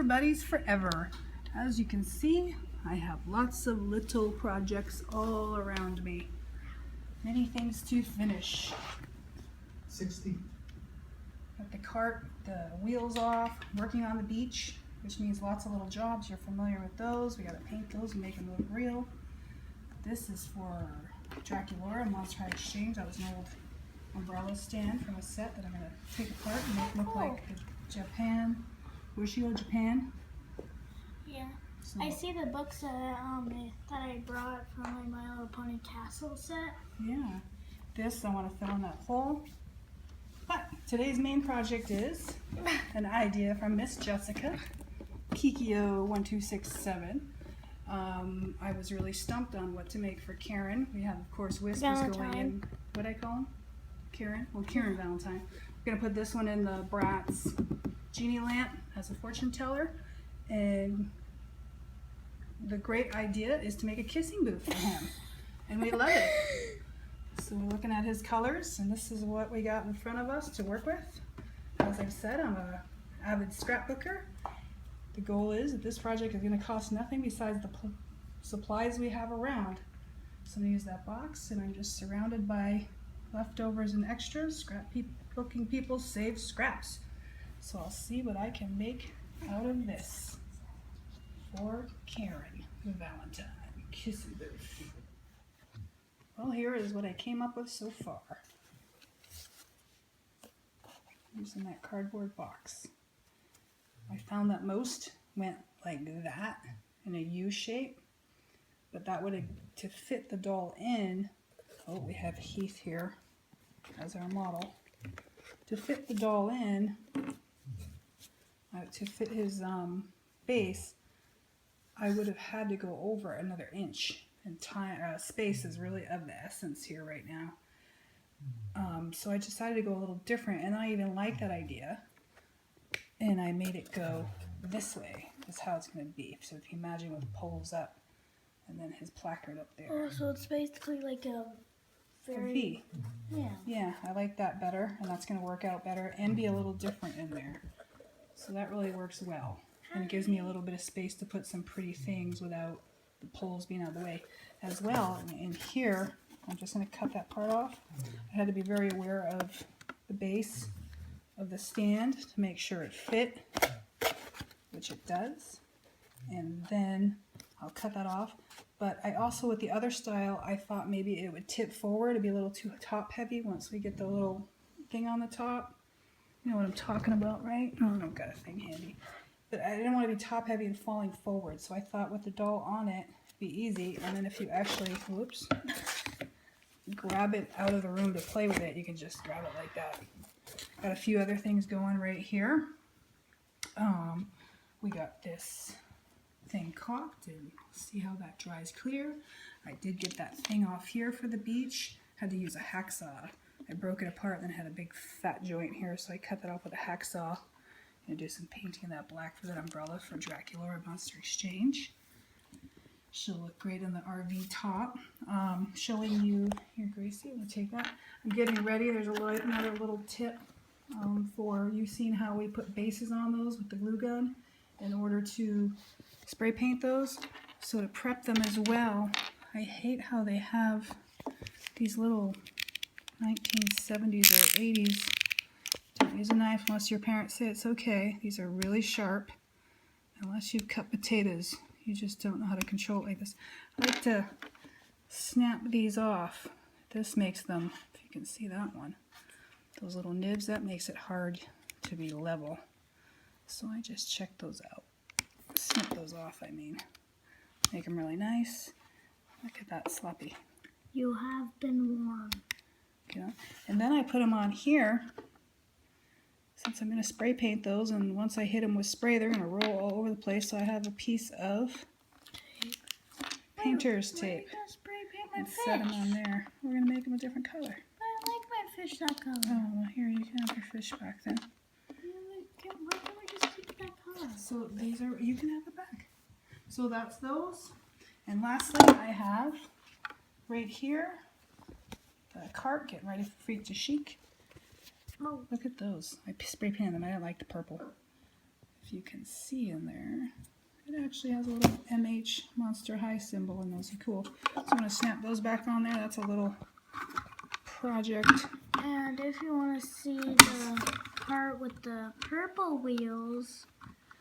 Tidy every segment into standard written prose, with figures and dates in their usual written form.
Super Buddies Forever. As you can see, I have lots of little projects all around me. Many things to finish. 60. Got the cart, the wheels off, working on the beach, which means lots of little jobs. You're familiar with those. We gotta paint those and make them look real. This is for Dracula Monster High Exchange. That was an old umbrella stand from a set that I'm gonna take apart and make look like Japan. Where's she go? Japan? Yeah. So, I see the books that I brought from my My Little Pony Castle set. yeah. This, I want to fill in that hole. But today's main project is an idea from Miss Jessica, Kikio1267. I was really stumped on what to make for Kieran. We have, of course, Whisp is going in. What I call him? Kieran? Well, KIERAN Valentine. We're going to put this one in the Bratz Genie Lantern as a fortune teller. And the great idea is to make a kissing booth for him. And we love it. So we're looking at his colors, and this is what we got in front of us to work with. As I've said, I'm an avid scrapbooker. The goal is that this project is going to cost nothing besides the supplies we have around. So I'm going to use that box, and I'm just surrounded by leftovers and extras. Scrapbooking people save scraps. So I'll see what I can make out of this for Kieran Valentine kissing booth. Well, here is what I came up with so far. Using that cardboard box. I found that most went like that in a U shape, but that would have, to fit the doll in, oh, we have Heath here as our model. To fit the doll in, to fit his base, I would have had to go over another inch. And space is really of the essence here right now. So I decided to go a little different, and I even like that idea. And I made it go this way. That's how it's going to be. So if you imagine with poles up, and then his placard up there. Oh, so it's basically like a V. Yeah. Yeah, I like that better, and that's going to work out better and be a little different in there. So that really works well. And it gives me a little bit of space to put some pretty things without the poles being out of the way as well. And in here, I'm just going to cut that part off. I had to be very aware of the base of the stand to make sure it fit, which it does. And then I'll cut that off. But I also, with the other style, I thought maybe it would tip forward. It'd be a little too top heavy once we get the little thing on the top. You know what I'm talking about, right? Oh, I've got a thing handy. But I didn't want to be top heavy and falling forward, so I thought with the doll on it, it'd be easy. And then if you actually, whoops, grab it out of the room to play with it, you can just grab it like that. Got a few other things going right here. We got this thing caulked, and see how that dries clear. I did get that thing off here for the beach. Had to use a hacksaw. I broke it apart and then had a big fat joint here, so I cut that off with a hacksaw. I'm going to do some painting of that black for that umbrella for Dracula or Monster Exchange. She'll look great in the RV top. Showing you, here Gracie, I'm going to take that. I'm getting ready. There's another little tip for you seeing how we put bases on those with the glue gun in order to spray paint those. So to prep them as well, I hate how they have these little 1970s or 80s. Don't use a knife unless your parents say it's okay. These are really sharp. Unless you've cut potatoes, you just don't know how to control it like this. I like to snap these off. This makes them, if you can see that one, those little nibs, that makes it hard to be level. So I just check those out. Snip those off, I mean. Make them really nice. Look at that sloppy. You have been warned. Okay. And then I put them on here. Since I'm going to spray paint those, and once I hit them with spray, they're going to roll all over the place. So I have a piece of painter's tape and set them on there. We're going to make them a different color. I like my fish that color. Oh, well, here, you can have your fish back then. Why can't we just keep that color? So these are, you can have it back. So that's those. And lastly, I have right here the cart getting ready for Freak to Chic. Oh. Look at those. I spray painted them. I didn't like the purple. if you can see in there, it actually has a little MH Monster High symbol, and those are cool. So I'm going to snap those back on there. That's a little project. And if you want to see the part with the purple wheels,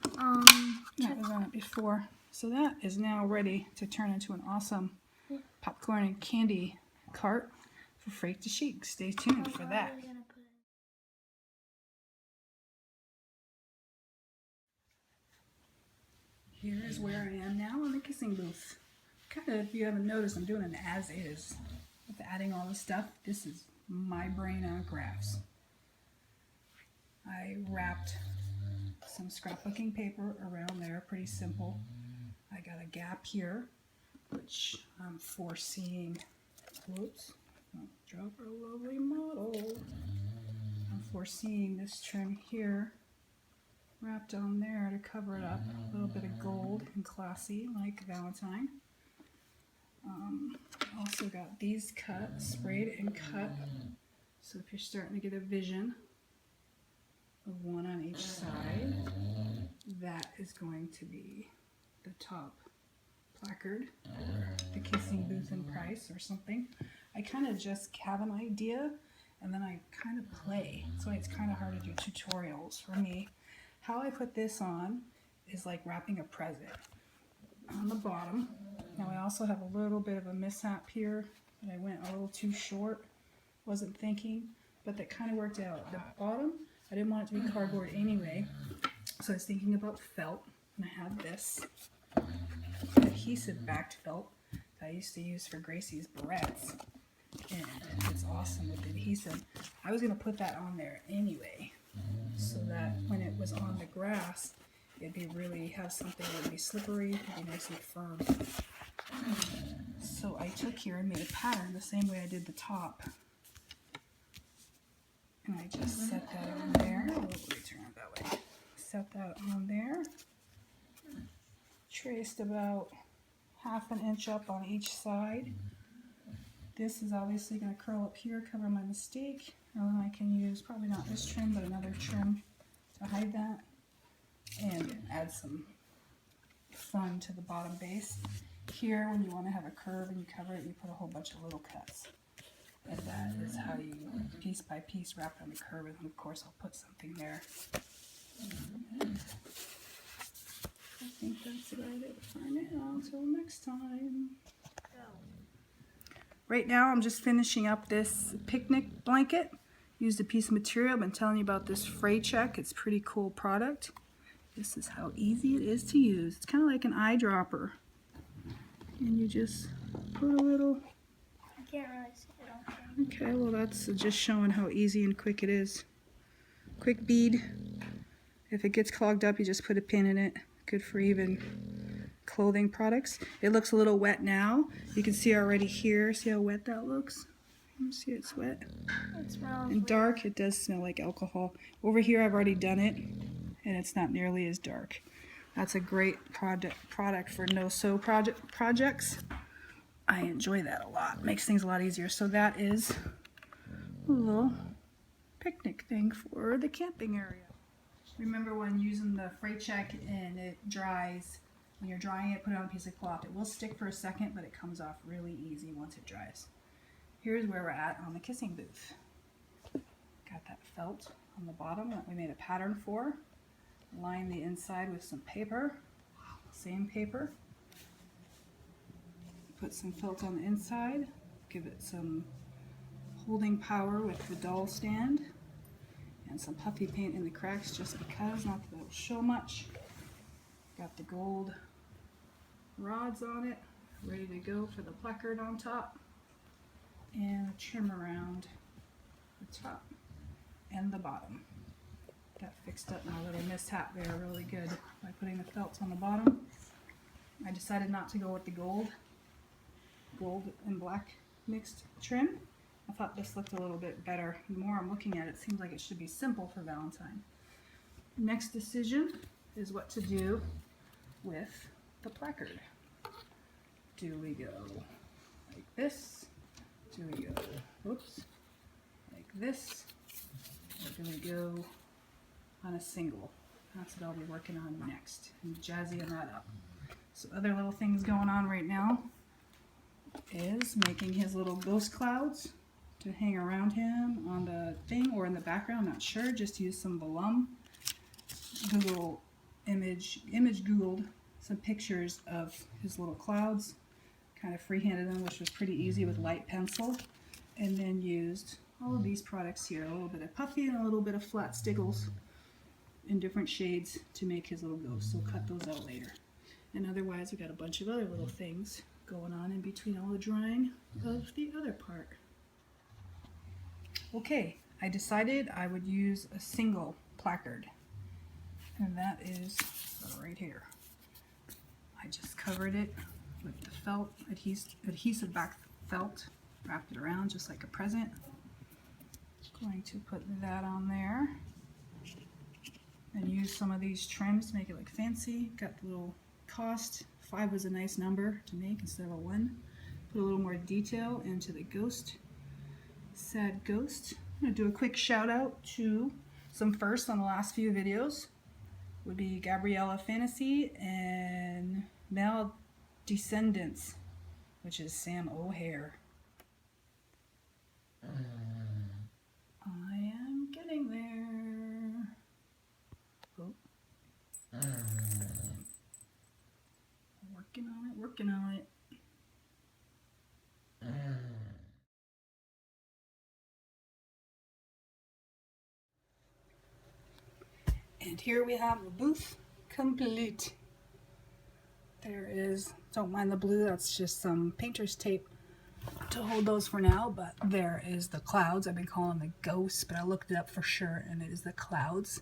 That was on it before. So that is now ready to turn into an awesome popcorn and candy cart for Fray Check. Stay tuned for that. Here is where I am now in the kissing booth. Kind of, if you haven't noticed, I'm doing an as is with adding all the stuff. This is my brain on graphs. I wrapped some scrapbooking paper around there, pretty simple. I got a gap here, which I'm foreseeing. Whoops, don't drop our lovely model. I'm foreseeing this trim here wrapped on there to cover it up. A little bit of gold and classy, like Valentine. Also got these cut, sprayed and cut. So if you're starting to get a vision of one on each side, that is going to be the top placard, the kissing booth and price or something. I kind of just have an idea and then I kind of play. So it's kind of hard to do tutorials for me. How I put this on is like wrapping a present on the bottom. Now I also have a little bit of a mishap here, but I went a little too short. Wasn't thinking, but that kind of worked out. The bottom, I didn't want it to be cardboard anyway, so I was thinking about felt, and I had this adhesive backed felt that I used to use for Gracie's Bratz, and it's awesome with the adhesive. I was going to put that on there anyway, so that when it was on the grass, it'd be really have something that would be slippery, it'd be nice and firm. So I took here and made a pattern the same way I did the top. And I just set that on there. Oh, let me turn it that way. Set that on there. Traced about 1/2 inch up on each side. This is obviously going to curl up here, cover my mistake. And then I can use probably not this trim, but another trim to hide that. And add some fun to the bottom base. Here, when you want to have a curve and you cover it, you put a whole bunch of little cuts. And that is how you, piece by piece, wrap on the curve. And of course, I'll put something there. I think that's about it for now. Until next time. Right now, I'm just finishing up this picnic blanket. Used a piece of material. I've been telling you about this Fray Check. It's a pretty cool product. This is how easy it is to use. It's kind of like an eyedropper. And you just put a little... I can't really see it. Okay, well that's just showing how easy and quick it is. Quick bead. If it gets clogged up, you just put a pin in it. Good for even clothing products. It looks a little wet now. You can see already here. See how wet that looks? You see it's wet. It smells And dark, it does smell like alcohol. Over here I've already done it, and it's not nearly as dark. That's a great product for no-sew projects. I enjoy that a lot. Makes things a lot easier. So that is a little picnic thing for the camping area. Remember when using the Fray Check and it dries, when you're drying it, put it on a piece of cloth. It will stick for a second, but it comes off really easy once it dries. Here's where we're at on the kissing booth. Got that felt on the bottom that we made a pattern for. Line the inside with some paper, same paper. Put some felt on the inside, give it some holding power with the doll stand, and some puffy paint in the cracks just because, not that it'll show much. Got the gold rods on it, ready to go for the placard on top, and a trim around the top and the bottom. That fixed up my little mishap there really good by putting the felts on the bottom. I decided not to go with the gold and black mixed trim. I thought this looked a little bit better. The more I'm looking at it, it seems like it should be simple for Valentine. Next decision is what to do with the placard. Do we go like this? Do we go, whoops, like this? Or do we go on a single? That's what I'll be working on next and jazzying that up. So other little things going on right now is making his little ghost clouds to hang around him on the thing or in the background, not sure. Just use some vellum. Image Googled some pictures of his little clouds, kind of freehanded them, which was pretty easy with light pencil, and then used all of these products here, a little bit of puffy and a little bit of flat stiggles in different shades to make his little ghost. So cut those out later. And otherwise we got a bunch of other little things going on in between all the drawing of the other part. Okay, I decided I would use a single placard, and that is right here. I just covered it with the felt adhesive back felt, wrapped it around just like a present. Going to put that on there and use some of these trims to make it look fancy. Got the little cost. 5 was a nice number to make instead of a 1. Put a little more detail into the ghost. Sad ghost. I'm going to do a quick shout out to some firsts on the last few videos. Would be Gabriella Fantasy and Mel Descendants, which is Sam O'Hare. I am getting there. Oh. Working on it. And here we have the booth complete. There is, don't mind the blue, that's just some painter's tape to hold those for now, but there is the clouds. I've been calling them the ghosts, but I looked it up for sure, and it is the clouds.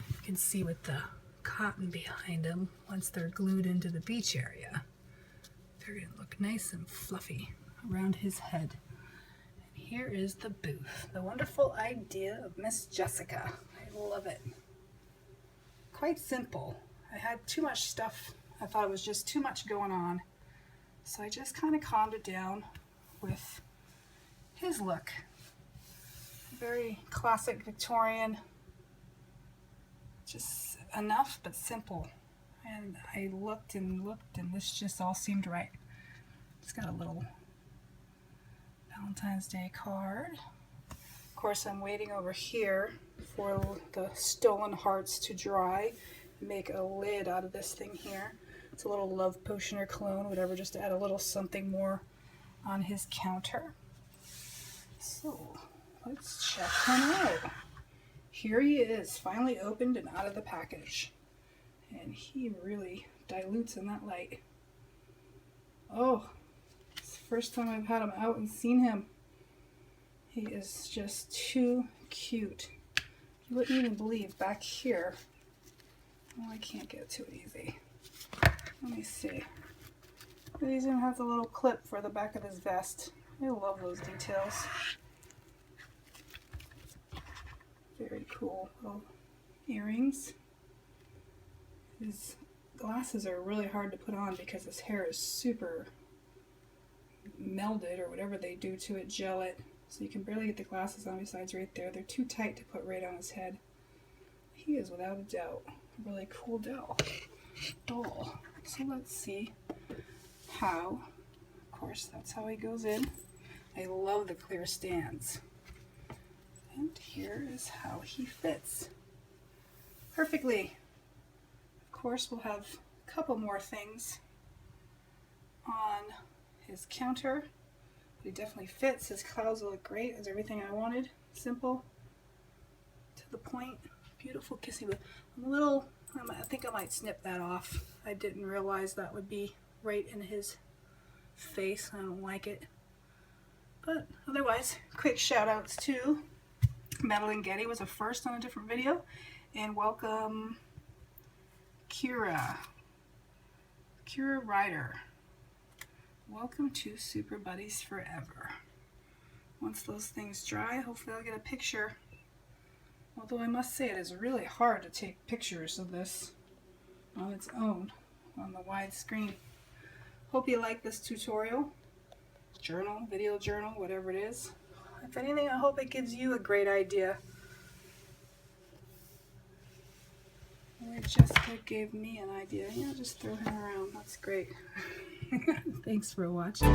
You can see with the cotton behind them, once they're glued into the beach area, they're going to look nice and fluffy around his head. And here is the booth. The wonderful idea of Miss Jessica. I love it. Quite simple. I had too much stuff. I thought it was just too much going on. So I just kind of calmed it down with his look. Very classic Victorian. Just enough but simple. And I looked and looked and this just all seemed right. It's got a little Valentine's Day card. Of course, I'm waiting over here for the stolen hearts to dry. Make a lid out of this thing here. It's a little love potion or cologne, whatever, just to add a little something more on his counter. So let's check him out. Here he is, finally opened and out of the package. And he really dilutes in that light. Oh, it's the first time I've had him out and seen him. He is just too cute. You wouldn't even believe back here. Oh, I can't get too easy. Let me see. He even has a little clip for the back of his vest. I love those details. Very cool little earrings. His glasses are really hard to put on because his hair is super melded or whatever they do to it, gel it. So you can barely get the glasses on besides right there. They're too tight to put right on his head. He is without a doubt a really cool doll. So let's see how, of course that's how he goes in. I love the clear stands. And here is how he fits. Perfectly. Of course we'll have a couple more things on his counter. But he definitely fits. His clouds will look great. It's everything I wanted. Simple. To the point. Beautiful kissy. I'm a little, I think I might snip that off. I didn't realize that would be right in his face. I don't like it. But otherwise, quick shout outs to Madeline Getty was a first on a different video. And welcome Kira Ryder. Welcome to Super Buddies Forever. Once those things dry, hopefully I'll get a picture. Although I must say it is really hard to take pictures of this on its own on the wide screen. Hope you like this tutorial. Journal, video journal, whatever it is. If anything, I hope it gives you a great idea And Jessica gave me an idea. Yeah, just throw him around. That's great. Thanks for watching.